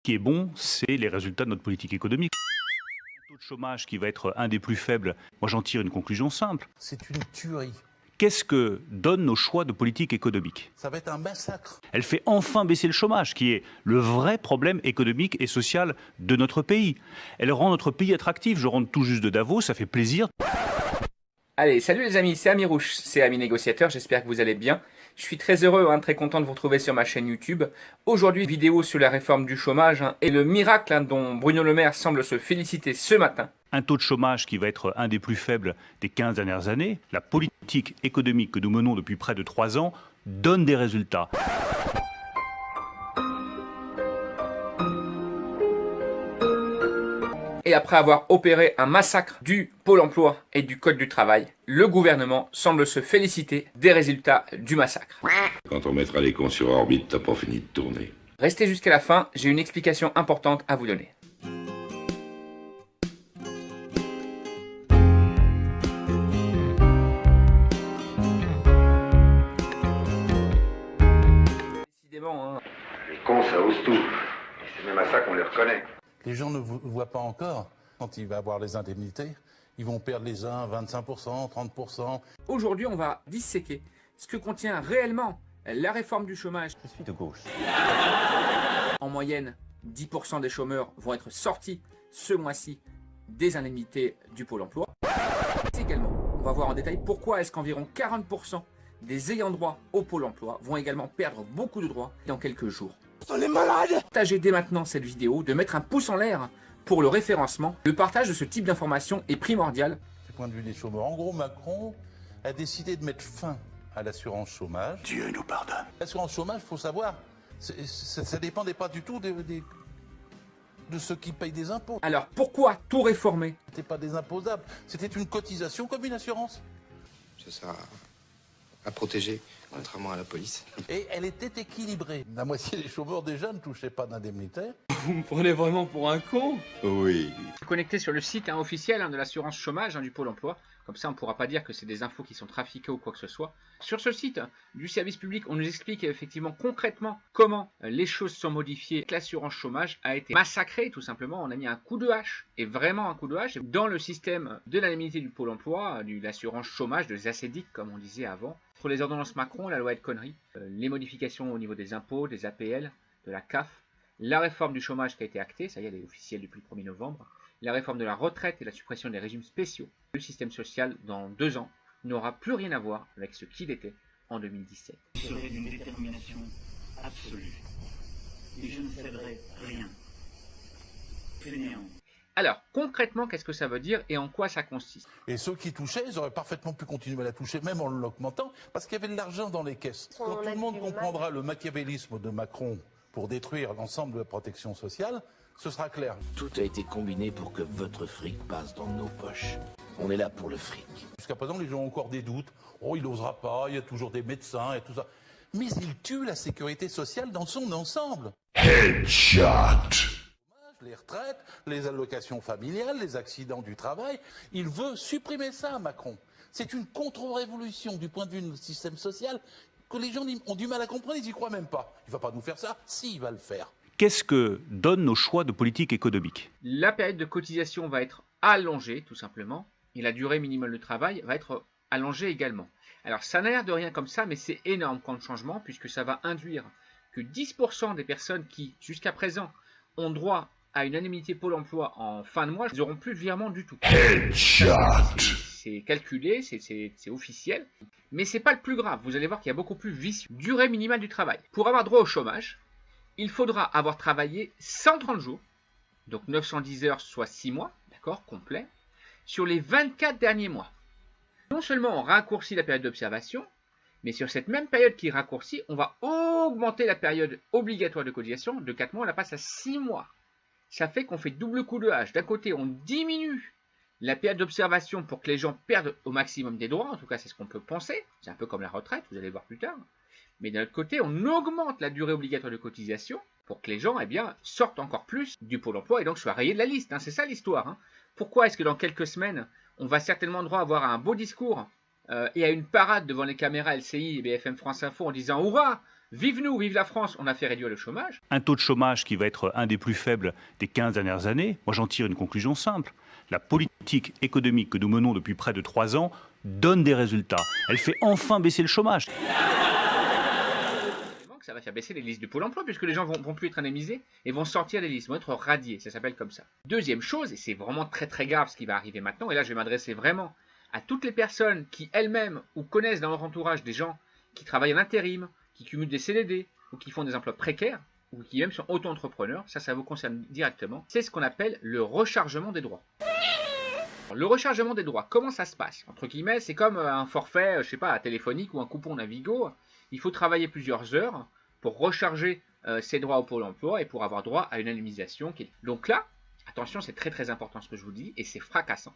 qui est bon, c'est les résultats de notre politique économique. Un taux de chômage qui va être un des plus faibles, moi j'en tire une conclusion simple. C'est une tuerie. Qu'est-ce que donnent nos choix de politique économique? Ça va être un massacre. Elle fait enfin baisser le chômage, qui est le vrai problème économique et social de notre pays. Elle rend notre pays attractif. Je rentre tout juste de Davos, ça fait plaisir. Allez, salut les amis, c'est Ami Rouge, c'est Ami Négociateur, j'espère que vous allez bien. Je suis très heureux, très content de vous retrouver sur ma chaîne YouTube. Aujourd'hui, vidéo sur la réforme du chômage et le miracle dont Bruno Le Maire semble se féliciter ce matin. Un taux de chômage qui va être un des plus faibles des 15 dernières années. La politique économique que nous menons depuis près de 3 ans donne des résultats. Et après avoir opéré un massacre du Pôle emploi et du Code du travail, le gouvernement semble se féliciter des résultats du massacre. Quand on mettra les cons sur orbite, t'as pas fini de tourner. Restez jusqu'à la fin, j'ai une explication importante à vous donner. Décidément, Les cons, ça ose tout. Et c'est même à ça qu'on les reconnaît. Les gens ne voient pas encore. Quand il va avoir les indemnités, ils vont perdre les uns 25%, 30%. Aujourd'hui, on va disséquer ce que contient réellement la réforme du chômage. Je suis de gauche. En moyenne, 10% des chômeurs vont être sortis ce mois-ci des indemnités du Pôle emploi. Également, on va voir en détail pourquoi est-ce qu'environ 40% des ayants droit au Pôle emploi vont également perdre beaucoup de droits dans quelques jours. On est malade. Partagez dès maintenant cette vidéo, de mettre un pouce en l'air pour le référencement. Le partage de ce type d'informations est primordial. Du point de vue des chômeurs, en gros, Macron a décidé de mettre fin à l'assurance chômage. Dieu nous pardonne. L'assurance chômage, il faut savoir, ça ne dépendait pas du tout de ceux qui payent des impôts. Alors pourquoi tout réformer? C'était pas des imposables, c'était une cotisation comme une assurance. Ça sert à protéger, contrairement à la police. Et elle était équilibrée. La moitié des chômeurs déjà ne touchaient pas d'indemnitaire. Vous me prenez vraiment pour un con? Oui. Connecté sur le site officiel de l'assurance chômage du Pôle emploi. Comme ça, on ne pourra pas dire que c'est des infos qui sont trafiquées ou quoi que ce soit. Sur ce site du service public, on nous explique effectivement concrètement comment les choses sont modifiées. L'assurance chômage a été massacrée, tout simplement. On a mis un coup de hache, et vraiment un coup de hache, dans le système de l'indemnité du Pôle emploi, de l'assurance chômage, de ZACEDIC, comme on disait avant. Pour les ordonnances Macron, la loi El Khomri, les modifications au niveau des impôts, des APL, de la CAF, la réforme du chômage qui a été actée, ça y est, elle est officielle depuis le 1er novembre, la réforme de la retraite et la suppression des régimes spéciaux. Le système social, dans 2 ans, n'aura plus rien à voir avec ce qu'il était en 2017. Je serai d'une détermination absolue. Et je ne céderai rien. Fainéant. Alors, concrètement, qu'est-ce que ça veut dire et en quoi ça consiste? Et ceux qui touchaient, ils auraient parfaitement pu continuer à la toucher, même en l'augmentant, parce qu'il y avait de l'argent dans les caisses. Quand tout le monde comprendra le machiavélisme de Macron pour détruire l'ensemble de la protection sociale, ce sera clair. Tout a été combiné pour que votre fric passe dans nos poches. On est là pour le fric. Jusqu'à présent, les gens ont encore des doutes. Oh, il n'osera pas, il y a toujours des médecins et tout ça. Mais il tue la sécurité sociale dans son ensemble. Headshot. Les retraites, les allocations familiales, les accidents du travail. Il veut supprimer ça, Macron. C'est une contre-révolution du point de vue de notre système social que les gens ont du mal à comprendre, ils n'y croient même pas. Il ne va pas nous faire ça, si, il va le faire. Qu'est-ce que donnent nos choix de politique économique? La période de cotisation va être allongée, tout simplement, et la durée minimale de travail va être allongée également. Alors, ça n'a l'air de rien comme ça, mais c'est énorme comme changement, puisque ça va induire que 10% des personnes qui, jusqu'à présent, ont droit à une indemnité Pôle emploi en fin de mois, ils n'auront plus de virement du tout. Headshot. C'est calculé, c'est officiel, mais c'est pas le plus grave. Vous allez voir qu'il y a beaucoup plus vicieux. Durée minimale du travail. Pour avoir droit au chômage, il faudra avoir travaillé 130 jours, donc 910 heures, soit 6 mois, d'accord, complet, sur les 24 derniers mois. Non seulement on raccourcit la période d'observation, mais sur cette même période qui est raccourcie, on va augmenter la période obligatoire de cotisation de 4 mois, on la passe à 6 mois. Ça fait qu'on fait double coup de hache. D'un côté, on diminue la période d'observation pour que les gens perdent au maximum des droits. En tout cas, c'est ce qu'on peut penser. C'est un peu comme la retraite, vous allez voir plus tard. Mais d'un autre côté, on augmente la durée obligatoire de cotisation pour que les gens sortent encore plus du Pôle emploi et donc soient rayés de la liste. C'est ça l'histoire. Pourquoi est-ce que dans quelques semaines, on va certainement droit avoir un beau discours et à une parade devant les caméras LCI et BFM France Info en disant « Hurrah, Vive nous, vive la France, on a fait réduire le chômage. Un taux de chômage qui va être un des plus faibles des 15 dernières années, moi j'en tire une conclusion simple. La politique économique que nous menons depuis près de 3 ans donne des résultats. Elle fait enfin baisser le chômage. Ça va faire baisser les listes de Pôle emploi puisque les gens vont plus être indemnisés et vont sortir des listes, vont être radiés, ça s'appelle comme ça. Deuxième chose, et c'est vraiment très très grave ce qui va arriver maintenant, et là je vais m'adresser vraiment à toutes les personnes qui elles-mêmes ou connaissent dans leur entourage des gens qui travaillent en intérim, qui cumulent des CDD ou qui font des emplois précaires ou qui même sont auto-entrepreneurs, ça vous concerne directement, c'est ce qu'on appelle le rechargement des droits. Alors, le rechargement des droits, comment ça se passe? Entre guillemets, c'est comme un forfait, je sais pas, téléphonique ou un coupon Navigo. Il faut travailler plusieurs heures pour recharger ses droits au Pôle emploi et pour avoir droit à une indemnisation. Donc là, attention, c'est très très important ce que je vous dis et c'est fracassant.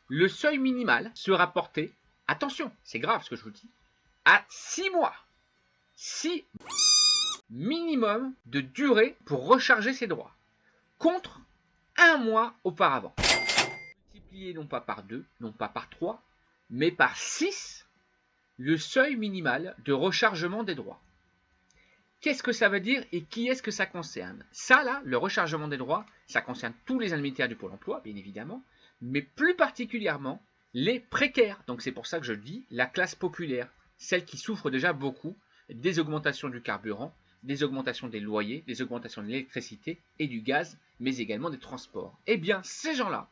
Le seuil minimal sera porté, attention, c'est grave ce que je vous dis, à 6 mois. 6 minimum de durée pour recharger ses droits, contre 1 mois auparavant. Multiplié non pas par 2, non pas par 3, mais par 6, le seuil minimal de rechargement des droits. Qu'est-ce que ça veut dire et qui est-ce que ça concerne? Ça là, le rechargement des droits, ça concerne tous les indemnitaires du Pôle emploi, bien évidemment, mais plus particulièrement les précaires. Donc c'est pour ça que je dis la classe populaire, celle qui souffre déjà beaucoup des augmentations du carburant, des augmentations des loyers, des augmentations de l'électricité et du gaz, mais également des transports. Eh bien, ces gens-là,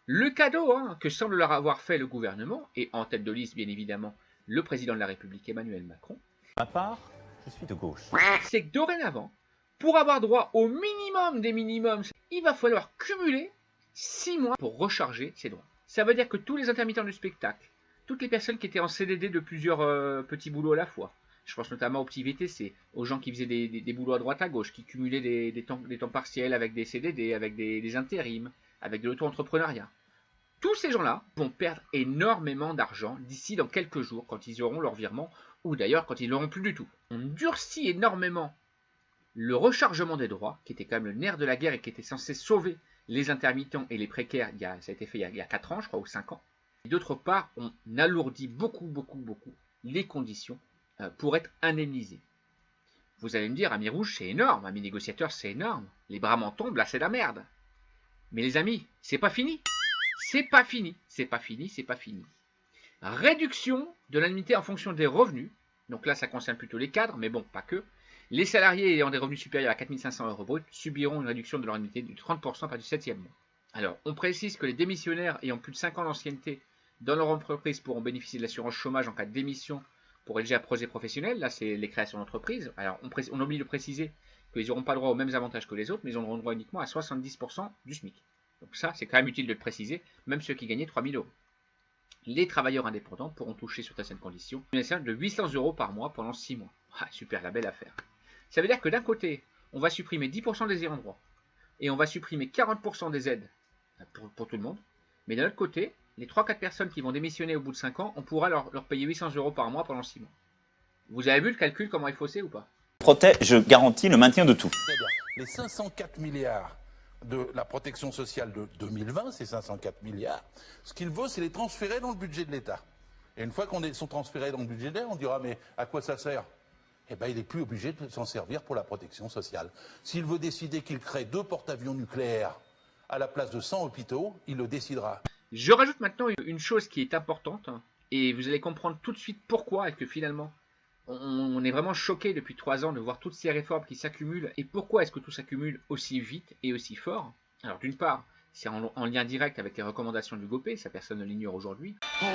le cadeau que semble leur avoir fait le gouvernement, et en tête de liste, bien évidemment, le président de la République, Emmanuel Macron, ma part, je suis de gauche. C'est que dorénavant, pour avoir droit au minimum des minimums, il va falloir cumuler 6 mois pour recharger ses droits. Ça veut dire que tous les intermittents du spectacle, toutes les personnes qui étaient en CDD de plusieurs petits boulots à la fois, je pense notamment aux petits VTC, aux gens qui faisaient des boulots à droite à gauche, qui cumulaient des temps partiels avec des CDD, avec des intérims, avec de l'auto-entrepreneuriat. Tous ces gens-là vont perdre énormément d'argent d'ici dans quelques jours, quand ils auront leur virement, ou d'ailleurs quand ils l'auront plus du tout. On durcit énormément le rechargement des droits, qui était quand même le nerf de la guerre et qui était censé sauver les intermittents et les précaires, ça a été fait il y a 4 ans, je crois, ou 5 ans. D'autre part, on alourdit beaucoup les conditions pour être indemnisé. Vous allez me dire, Ami Rouge, c'est énorme, Ami Négociateur, c'est énorme. Les bras m'en tombent, là, c'est la merde. Mais les amis, c'est pas fini. C'est pas fini, c'est pas fini, c'est pas fini. Réduction de l'indemnité en fonction des revenus. Donc là, ça concerne plutôt les cadres, mais bon, pas que. Les salariés ayant des revenus supérieurs à 4 500 € brut subiront une réduction de leur indemnité de 30% à partir du 7e mois. Alors, on précise que les démissionnaires ayant plus de 5 ans d'ancienneté dans leur entreprise pourront bénéficier de l'assurance chômage en cas de démission pour réaliser un projet professionnel. Là, c'est les créations d'entreprises. Alors, on oublie de préciser qu'ils n'auront pas droit aux mêmes avantages que les autres, mais ils auront droit uniquement à 70% du SMIC. Donc ça, c'est quand même utile de le préciser, même ceux qui gagnaient 3 000 €. Les travailleurs indépendants pourront toucher sur certaines conditions une aide de 800 € par mois pendant 6 mois. Ah, super, la belle affaire. Ça veut dire que d'un côté, on va supprimer 10% des ayants droit, et on va supprimer 40% des aides pour tout le monde, mais d'un autre côté, les 3-4 personnes qui vont démissionner au bout de 5 ans, on pourra leur payer 800 € par mois pendant 6 mois. Vous avez vu le calcul, comment il faut c'est ou pas? Je garantis le maintien de tout. C'est-à-dire, les 504 milliards de la protection sociale de 2020, ces 504 milliards, ce qu'il veut, c'est les transférer dans le budget de l'État. Et une fois qu'on sont transférés dans le budget de l'État, on dira, mais à quoi ça sert? Eh bien, il n'est plus obligé de s'en servir pour la protection sociale. S'il veut décider qu'il crée 2 porte-avions nucléaires à la place de 100 hôpitaux, il le décidera. Je rajoute maintenant une chose qui est importante, et vous allez comprendre tout de suite pourquoi, et que finalement, on est vraiment choqué depuis 3 ans de voir toutes ces réformes qui s'accumulent, et pourquoi est-ce que tout s'accumule aussi vite et aussi fort? Alors d'une part, c'est en lien direct avec les recommandations du GOPE, ça personne ne l'ignore aujourd'hui. Je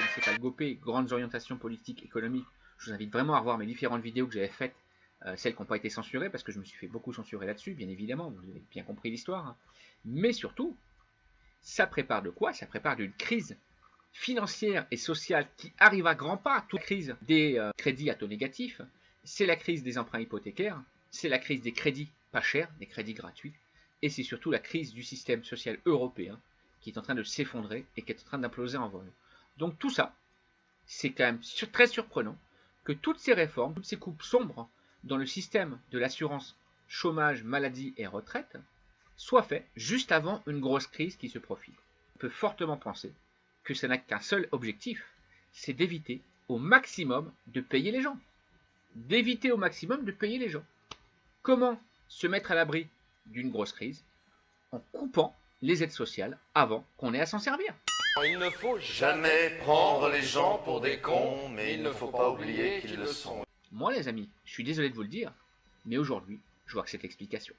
ne connaissez pas le GOPE, Grandes Orientations Politiques Économiques, je vous invite vraiment à revoir mes différentes vidéos que j'avais faites, celles qui n'ont pas été censurées, parce que je me suis fait beaucoup censurer là-dessus, bien évidemment, vous avez bien compris l'histoire. Mais surtout, ça prépare de quoi? Ça prépare d'une crise financière et sociale qui arrive à grands pas. Toute crise des crédits à taux négatifs, c'est la crise des emprunts hypothécaires, c'est la crise des crédits pas chers, des crédits gratuits, et c'est surtout la crise du système social européen qui est en train de s'effondrer et qui est en train d'imploser en vol. Donc tout ça, c'est quand même très surprenant que toutes ces réformes, toutes ces coupes sombres dans le système de l'assurance chômage, maladie et retraite soient faites juste avant une grosse crise qui se profile. On peut fortement penser que ça n'a qu'un seul objectif, c'est d'éviter au maximum de payer les gens. D'éviter au maximum de payer les gens. Comment se mettre à l'abri d'une grosse crise? En coupant les aides sociales avant qu'on ait à s'en servir. Il ne faut jamais prendre les gens pour des cons, mais il ne faut pas oublier qu'ils le sont. Moi, les amis, je suis désolé de vous le dire, mais aujourd'hui, je vois que cette explication.